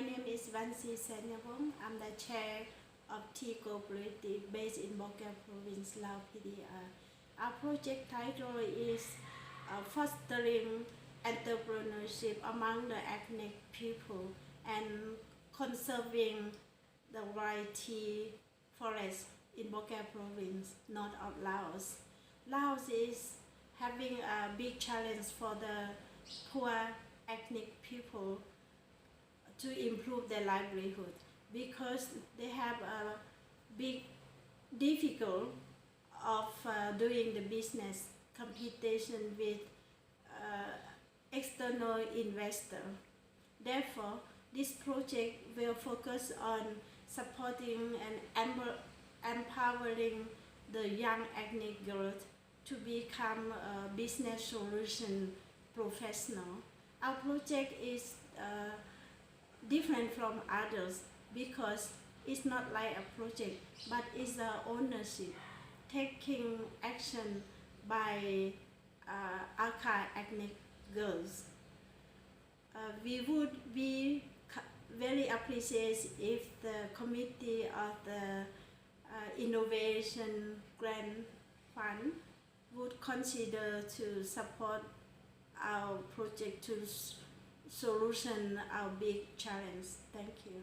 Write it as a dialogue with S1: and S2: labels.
S1: My name is Vansi Sanyavong. I'm the chair of Tea Cooperative based in Bokal Province, Lao PDR. Our project title is Fostering Entrepreneurship among the ethnic people and conserving the wild tea forest in Bokal Province, north of Laos. Laos is having a big challenge for the poor ethnic people to improve their livelihood because they have a big difficult of doing the business competition with external investor. Therefore, this project will focus on supporting and empowering the young ethnic girls to become a business solution professional. Our project is different from others because it's not like a project, but it's a ownership, taking action by Akha ethnic girls. We would be very appreciated if the committee of the Innovation Grant Fund would consider to support our project to solution our big challenge. Thank you.